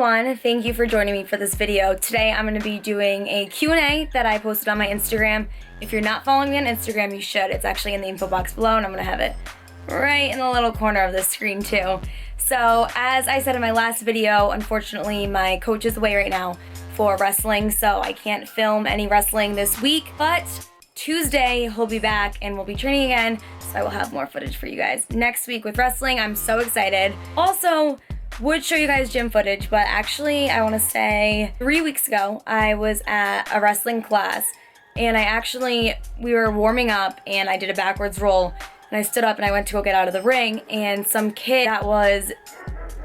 everyone, thank you for joining me for this video. Today I'm going to be doing a Q&A that I posted on my Instagram. If you're not following me on Instagram, you should. It's actually in the info box below, and I'm going to have it right in the little corner of the screen too. So as I said in my last video, unfortunately my coach is away right now for wrestling, so I can't film any wrestling this week, but Tuesday he'll be back and we'll be training again, so I will have more footage for you guys next week with wrestling. I'm so excited. Also, would show you guys gym footage, but actually I want to say 3 weeks ago I was at a wrestling class and we were warming up and I did a backwards roll and I stood up and I went to go get out of the ring, and some kid that was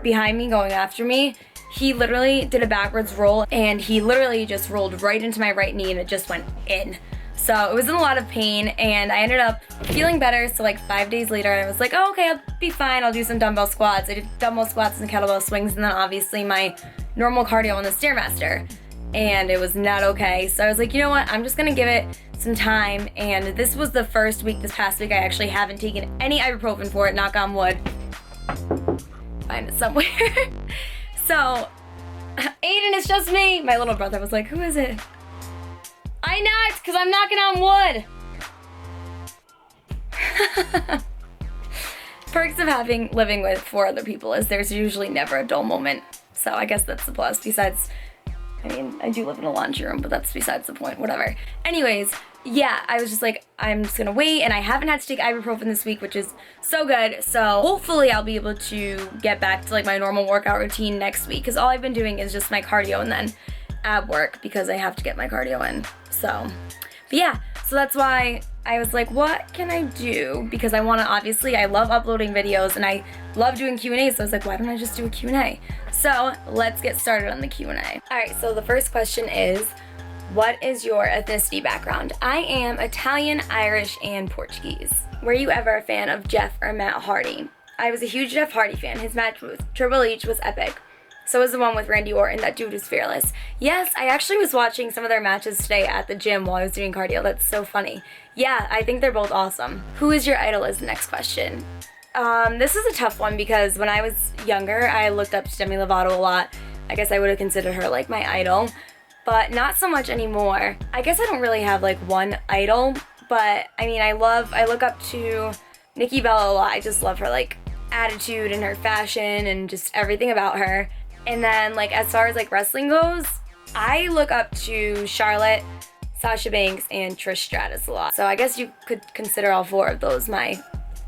behind me going after me, he literally did a backwards roll and he literally just rolled right into my right knee and it just went in. So it was in a lot of pain and I ended up feeling better. So like 5 days later I was like, oh, okay, I'll be fine. I'll do some dumbbell squats. I did dumbbell squats and kettlebell swings and then obviously my normal cardio on the Stairmaster, and it was not okay. So I was like, you know what? I'm just gonna give it some time, and this was the first week, this past week, I actually haven't taken any ibuprofen for it, knock on wood. Find it somewhere. So, Aiden, it's just me. My little brother was like, who is it? I know, it's because I'm knocking on wood. Perks of living with 4 other people is there's usually never a dull moment. So I guess that's the plus. Besides, I mean, I do live in a laundry room, but that's besides the point, whatever. Anyways, yeah, I was just like, I'm just gonna wait, and I haven't had to take ibuprofen this week, which is so good. So hopefully I'll be able to get back to like my normal workout routine next week, because all I've been doing is just my cardio and then at work because I have to get my cardio in. So, but yeah, so that's why I was like, what can I do? Because I want to, obviously, I love uploading videos and I love doing Q&As, so I was like, why don't I just do a Q&A? So let's get started on the Q&A. All right, so the first question is, what is your ethnicity background? I am Italian, Irish, and Portuguese. Were you ever a fan of Jeff or Matt Hardy? I was a huge Jeff Hardy fan. His match with Triple H was epic. So was the one with Randy Orton. That dude is fearless. Yes, I actually was watching some of their matches today at the gym while I was doing cardio. That's so funny. Yeah, I think they're both awesome. Who is your idol is the next question. This is a tough one because when I was younger, I looked up to Demi Lovato a lot. I guess I would have considered her like my idol, but not so much anymore. I guess I don't really have like one idol, but I mean, I look up to Nikki Bella a lot. I just love her like attitude and her fashion and just everything about her. And then like as far as like wrestling goes, I look up to Charlotte, Sasha Banks, and Trish Stratus a lot. So I guess you could consider all 4 of those my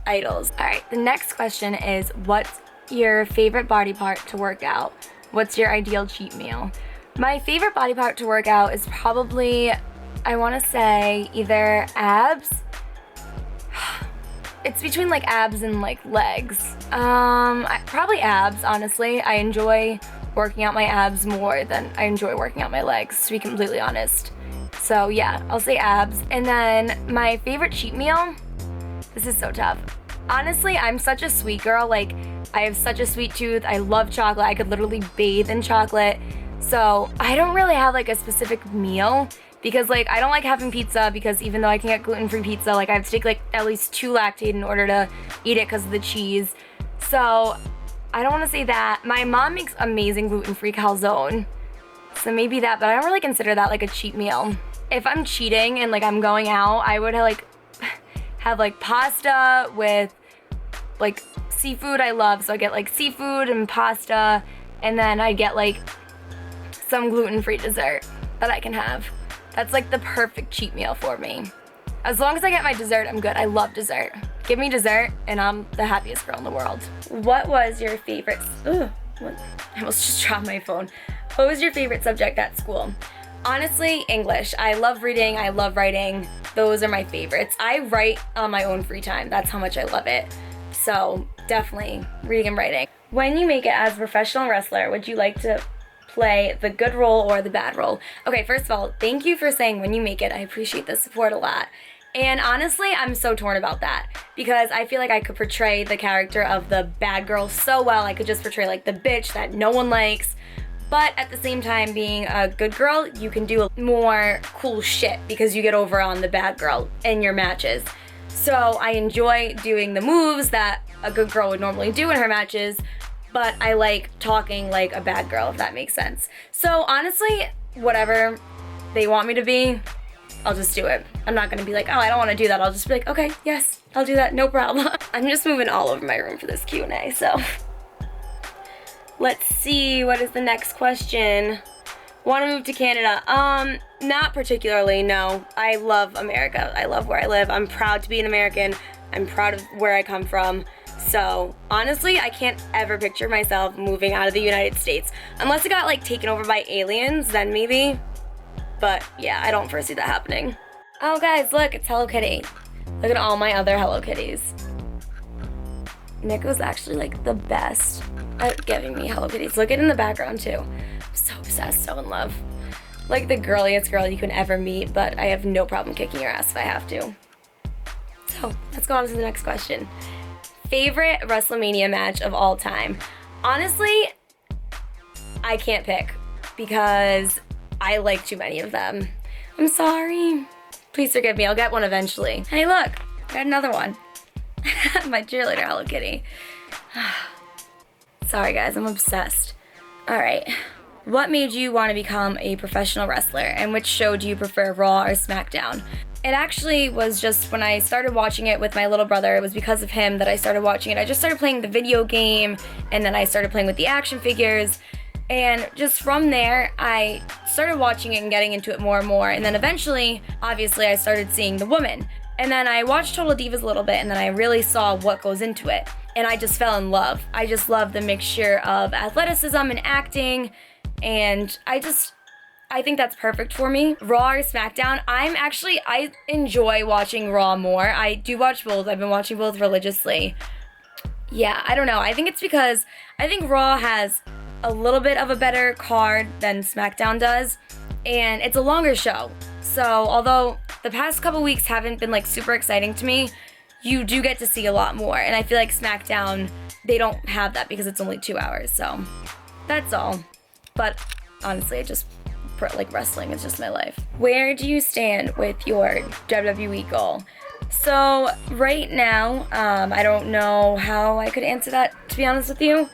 idols. All right, the next question is, what's your favorite body part to work out? What's your ideal cheat meal? My favorite body part to work out is probably, I want to say either abs. It's between like abs and like legs. Probably abs, honestly. I enjoy working out my abs more than I enjoy working out my legs, to be completely honest. So yeah, I'll say abs. And then my favorite cheat meal, this is so tough. Honestly, I'm such a sweet girl. Like, I have such a sweet tooth. I love chocolate. I could literally bathe in chocolate. So I don't really have like a specific meal, because like I don't like having pizza, because even though I can get gluten-free pizza, like I have to take like at least 2 Lactaid in order to eat it because of the cheese. So I don't want to say that. My mom makes amazing gluten-free calzone, so maybe that, but I don't really consider that like a cheat meal. If I'm cheating and like I'm going out, I would have like pasta with like seafood I love, so I get like seafood and pasta, and then I get like some gluten-free dessert that I can have. That's like the perfect cheat meal for me. As long as I get my dessert, I'm good. I love dessert. Give me dessert and I'm the happiest girl in the world. What was your favorite, I almost just dropped my phone. What was your favorite subject at school? Honestly, English. I love reading, I love writing. Those are my favorites. I write on my own free time. That's how much I love it. So definitely reading and writing. When you make it as a professional wrestler, would you like to play the good role or the bad role? Okay, first of all, thank you for saying when you make it. I appreciate the support a lot. And honestly, I'm so torn about that, because I feel like I could portray the character of the bad girl so well. I could just portray like the bitch that no one likes. But at the same time, being a good girl, you can do more cool shit because you get over on the bad girl in your matches. So I enjoy doing the moves that a good girl would normally do in her matches, but I like talking like a bad girl, if that makes sense. So honestly, whatever they want me to be, I'll just do it. I'm not gonna be like, oh, I don't wanna do that. I'll just be like, okay, yes, I'll do that, no problem. I'm just moving all over my room for this Q&A, so. Let's see, what is the next question? Want to move to Canada? Not particularly, no. I love America. I love where I live. I'm proud to be an American. I'm proud of where I come from. So, honestly, I can't ever picture myself moving out of the United States. Unless it got, like, taken over by aliens, then maybe. But, yeah, I don't foresee that happening. Oh, guys, look, it's Hello Kitty. Look at all my other Hello Kitties. Nick was actually like the best at giving me Hello Kitties. Look at it in the background too. I'm so obsessed, so in love. Like the girliest girl you can ever meet, but I have no problem kicking your ass if I have to. So let's go on to the next question. Favorite WrestleMania match of all time? Honestly, I can't pick because I like too many of them. I'm sorry. Please forgive me, I'll get one eventually. Hey look, got another one. My cheerleader Hello Kitty. Sorry guys, I'm obsessed. Alright. What made you want to become a professional wrestler, and which show do you prefer, Raw or Smackdown? It actually was just when I started watching it with my little brother. It was because of him that I started watching it. I just started playing the video game, and then I started playing with the action figures. And just from there, I started watching it and getting into it more and more. And then eventually, obviously, I started seeing the woman. And then I watched Total Divas a little bit, and then I really saw what goes into it. And I just fell in love. I just love the mixture of athleticism and acting, and I think that's perfect for me. Raw or Smackdown? I enjoy watching Raw more. I do watch both. I've been watching both religiously. Yeah, I don't know. I think it's because I think Raw has a little bit of a better card than Smackdown does, and it's a longer show. So although the past couple weeks haven't been like super exciting to me, you do get to see a lot more. And I feel like Smackdown, they don't have that because it's only 2 hours. So that's all. But honestly, like wrestling is just my life. Where do you stand with your WWE goal? So right now, I don't know how I could answer that, to be honest with you.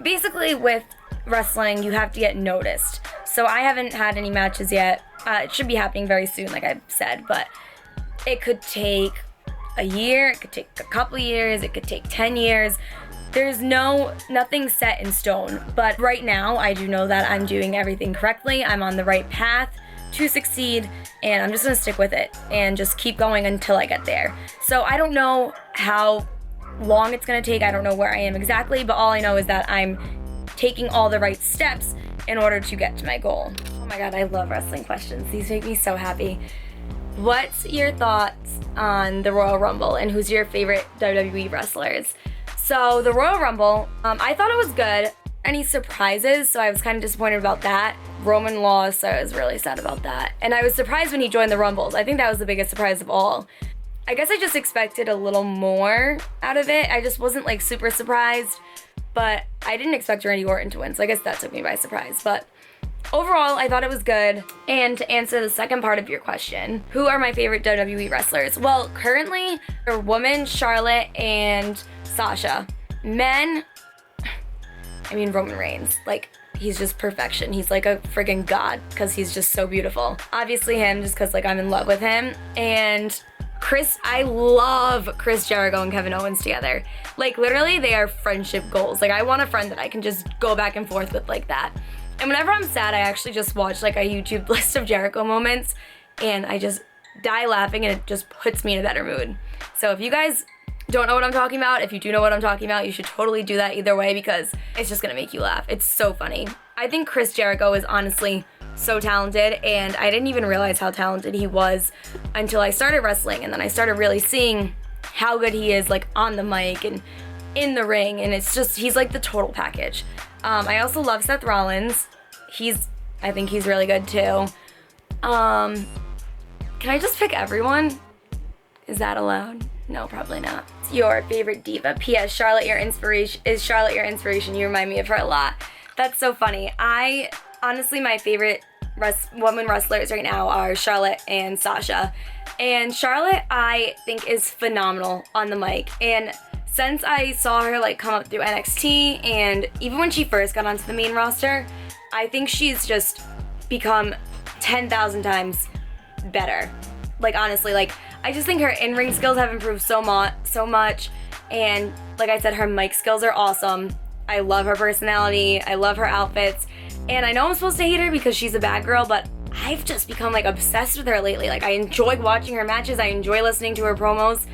Basically with wrestling, you have to get noticed. So I haven't had any matches yet. It should be happening very soon, like I've said, but it could take a year, it could take a couple years, it could take 10 years. There's nothing set in stone, but right now I do know that I'm doing everything correctly. I'm on the right path to succeed, and I'm just gonna stick with it and just keep going until I get there. So I don't know how long it's gonna take, I don't know where I am exactly, but all I know is that I'm taking all the right steps in order to get to my goal. Oh my god, I love wrestling questions. These make me so happy. What's your thoughts on the Royal Rumble, and who's your favorite WWE wrestlers? So the Royal Rumble, I thought it was good. Any surprises? So I was kind of disappointed about that. Roman lost, so I was really sad about that. And I was surprised when he joined the Rumbles. I think that was the biggest surprise of all. I guess I just expected a little more out of it. I just wasn't like super surprised, but I didn't expect Randy Orton to win, so I guess that took me by surprise. But overall, I thought it was good. And to answer the second part of your question, who are my favorite WWE wrestlers? Well, currently, they're women, Charlotte and Sasha. Men, I mean Roman Reigns. Like, he's just perfection. He's like a friggin' god because he's just so beautiful. Obviously him, just because like I'm in love with him. And I love Chris Jericho and Kevin Owens together. Like, literally, they are friendship goals. Like, I want a friend that I can just go back and forth with like that. And whenever I'm sad, I actually just watch like a YouTube list of Jericho moments, and I just die laughing, and it just puts me in a better mood. So if you guys don't know what I'm talking about, if you do know what I'm talking about, you should totally do that either way because it's just gonna make you laugh. It's so funny. I think Chris Jericho is honestly so talented, and I didn't even realize how talented he was until I started wrestling, and then I started really seeing how good he is like on the mic and in the ring, and he's like the total package. I also love Seth Rollins. I think he's really good too. Can I just pick everyone? Is that allowed? No, probably not. Your favorite diva? P.S. Is Charlotte your inspiration? You remind me of her a lot. That's so funny. Honestly, my favorite women wrestlers right now are Charlotte and Sasha. And Charlotte, I think, is phenomenal on the mic. And since I saw her like come up through NXT and even when she first got onto the main roster, I think she's just become 10,000 times better. Like honestly, like I just think her in-ring skills have improved so much, and like I said, her mic skills are awesome. I love her personality, I love her outfits, and I know I'm supposed to hate her because she's a bad girl, but I've just become like obsessed with her lately. Like I enjoy watching her matches, I enjoy listening to her promos.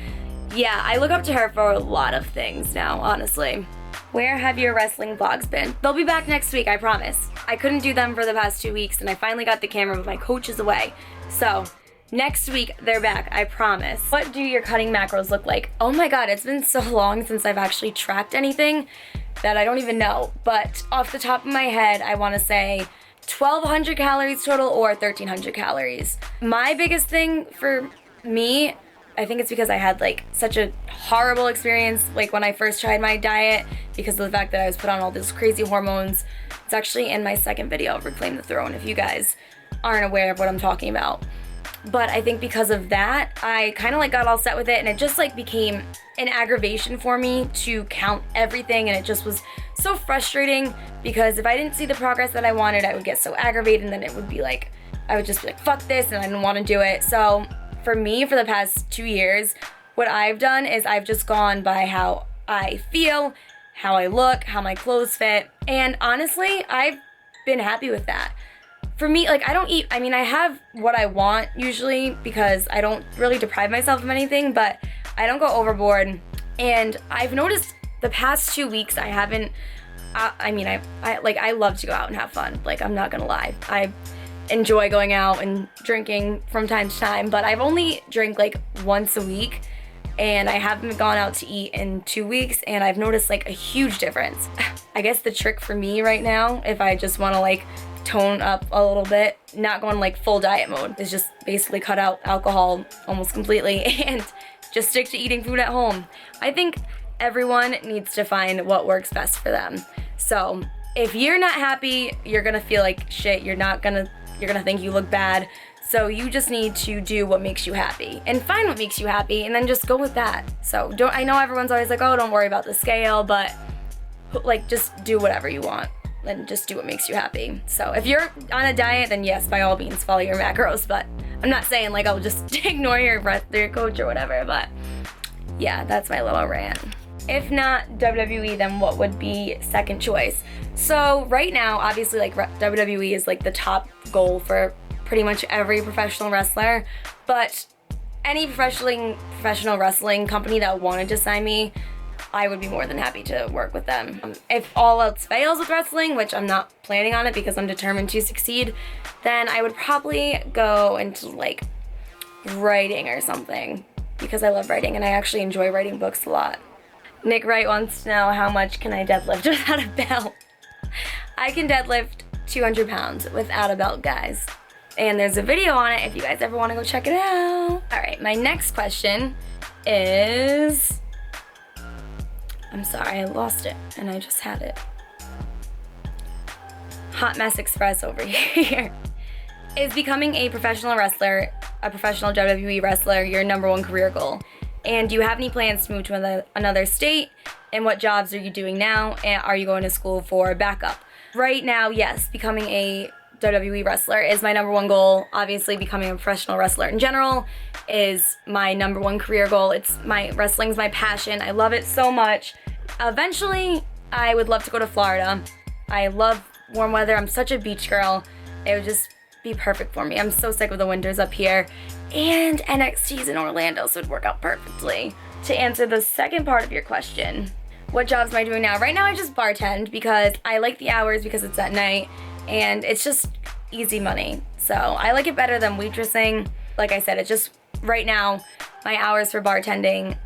Yeah, I look up to her for a lot of things now, honestly. Where have your wrestling vlogs been? They'll be back next week, I promise. I couldn't do them for the past 2 weeks, and I finally got the camera, but my coach is away. So next week, they're back, I promise. What do your cutting macros look like? Oh my god, it's been so long since I've actually tracked anything that I don't even know. But off the top of my head, I want to say 1,200 calories total or 1,300 calories. My biggest thing for me, I think it's because I had like such a horrible experience like when I first tried my diet because of the fact that I was put on all these crazy hormones. It's actually in my second video of Reclaim the Throne if you guys aren't aware of what I'm talking about. But I think because of that, I kind of like got all set with it, and it just like became an aggravation for me to count everything, and it just was so frustrating because if I didn't see the progress that I wanted, I would get so aggravated, and then it would be like, I would just be like, fuck this, and I didn't want to do it. So for me, for the past 2 years, what I've done is I've just gone by how I feel, how I look, how my clothes fit, and honestly, I've been happy with that. For me, like I don't eat, I mean, I have what I want usually because I don't really deprive myself of anything, but I don't go overboard. And I've noticed the past 2 weeks I haven't, I love to go out and have fun. Like I'm not gonna lie. I enjoy going out and drinking from time to time, but I've only drank like once a week and I haven't gone out to eat in 2 weeks, and I've noticed like a huge difference. I guess the trick for me right now, if I just wanna like tone up a little bit, not going like full diet mode, is just basically cut out alcohol almost completely and just stick to eating food at home. I think everyone needs to find what works best for them. So if you're not happy, you're gonna feel like shit, you're gonna think you look bad. So you just need to do what makes you happy and find what makes you happy and then just go with that. So I know everyone's always like, oh, don't worry about the scale, but like just do whatever you want. And just do what makes you happy. So if you're on a diet, then yes, by all means, follow your macros. But I'm not saying like I'll just ignore your coach or whatever. But yeah, that's my little rant. If not WWE, then what would be second choice? So right now, obviously, like WWE is like the top goal for pretty much every professional wrestler. But any professional wrestling company that wanted to sign me, I would be more than happy to work with them. If all else fails with wrestling, which I'm not planning on it because I'm determined to succeed, then I would probably go into like writing or something because I love writing and I actually enjoy writing books a lot. Nick Wright wants to know how much can I deadlift without a belt? I can deadlift 200 pounds without a belt, guys. And there's a video on it if you guys ever want to go check it out. All right, my next question is... I'm sorry, I lost it, and I just had it. Hot Mess Express over here. Is becoming a professional wrestler, a professional WWE wrestler, your number one career goal? And do you have any plans to move to another state? And what jobs are you doing now? And are you going to school for backup? Right now, yes, becoming a WWE wrestler is my number one goal. Obviously, becoming a professional wrestler in general is my number one career goal. Wrestling's my passion. I love it so much. Eventually, I would love to go to Florida. I love warm weather. I'm such a beach girl. It would just be perfect for me. I'm so sick of the winters up here. And NXT's in Orlando, so it'd work out perfectly. To answer the second part of your question, what jobs am I doing now? Right now, I just bartend because I like the hours because it's at night. And it's just easy money. So I like it better than waitressing. Like I said, it's just right now, my hours for bartending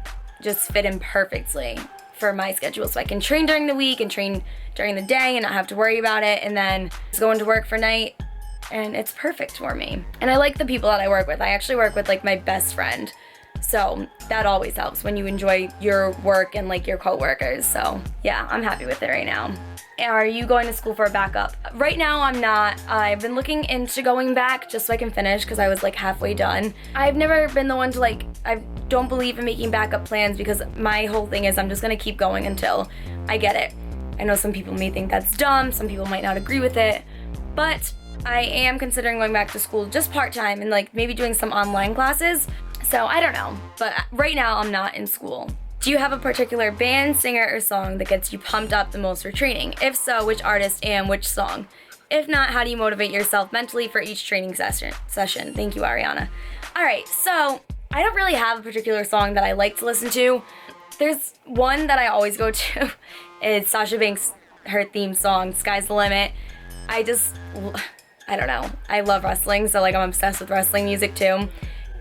just fit in perfectly for my schedule. So I can train during the week and train during the day and not have to worry about it. And then just go into work for night and it's perfect for me. And I like the people that I work with. I actually work with like my best friend. So that always helps when you enjoy your work and like your coworkers. So yeah, I'm happy with it right now. Are you going to school for a backup? Right now I'm not. I've been looking into going back just so I can finish because I was like halfway done. I've never been the one to like, I don't believe in making backup plans because my whole thing is I'm just gonna keep going until I get it. I know some people may think that's dumb, some people might not agree with it, but I am considering going back to school just part-time and like maybe doing some online classes. So I don't know, but right now I'm not in school. Do you have a particular band, singer, or song that gets you pumped up the most for training? If so, which artist and which song? If not, how do you motivate yourself mentally for each training session? Thank you, Arianna. All right, so I don't really have a particular song that I like to listen to. There's one that I always go to. It's Sasha Banks, her theme song, Sky's the Limit. I don't know. I love wrestling, so like I'm obsessed with wrestling music too.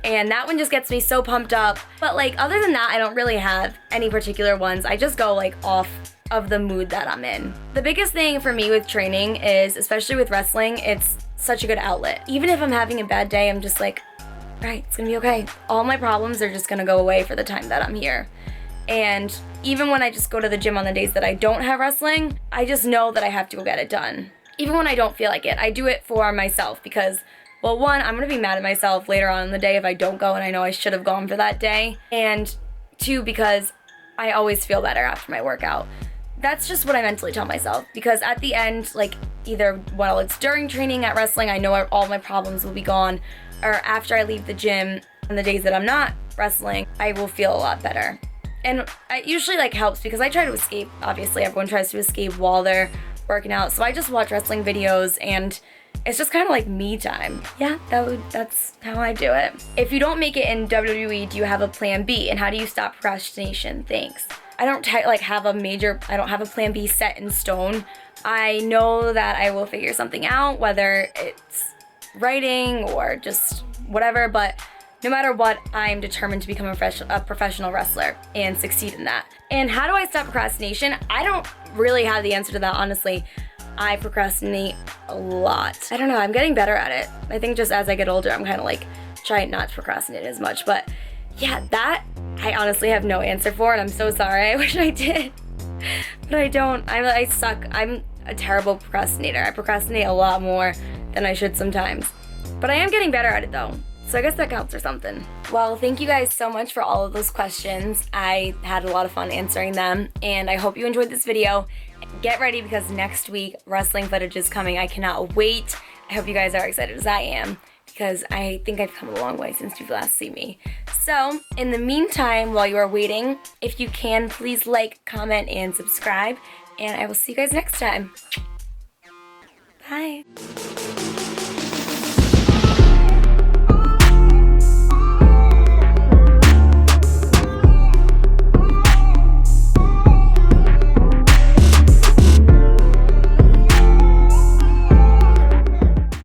And that one just gets me so pumped up. But like other than that, I don't really have any particular ones. I just go like off of the mood that I'm in. The biggest thing for me with training is, especially with wrestling, it's such a good outlet. Even if I'm having a bad day, I'm just like, right, it's gonna be okay. All my problems are just gonna go away for the time that I'm here. And even when I just go to the gym on the days that I don't have wrestling, I just know that I have to go get it done. Even when I don't feel like it, I do it for myself because, well, one, I'm gonna be mad at myself later on in the day if I don't go and I know I should have gone for that day. And two, because I always feel better after my workout. That's just what I mentally tell myself because at the end, like either while it's during training at wrestling, I know all my problems will be gone, or after I leave the gym on the days that I'm not wrestling, I will feel a lot better. And it usually like helps because I try to escape. Obviously, everyone tries to escape while they're working out. So I just watch wrestling videos and it's just kind of like me time. Yeah, that's how I do it. If you don't make it in WWE, do you have a plan B? And how do you stop procrastination? Thanks. I don't have a plan B set in stone. I know that I will figure something out, whether it's writing or just whatever, but no matter what, I'm determined to become a professional wrestler and succeed in that. And how do I stop procrastination? I don't really have the answer to that, honestly. I procrastinate a lot. I don't know, I'm getting better at it. I think just as I get older, I'm kind of like trying not to procrastinate as much. But yeah, that I honestly have no answer for, and I'm so sorry. I wish I did, but I don't. I suck. I'm a terrible procrastinator. I procrastinate a lot more than I should sometimes. But I am getting better at it though. So I guess that counts for something. Well, thank you guys so much for all of those questions. I had a lot of fun answering them, and I hope you enjoyed this video. Get ready because next week, wrestling footage is coming. I cannot wait. I hope you guys are excited as I am because I think I've come a long way since you've last seen me. So, in the meantime, while you are waiting, if you can, please like, comment, and subscribe, and I will see you guys next time. Bye.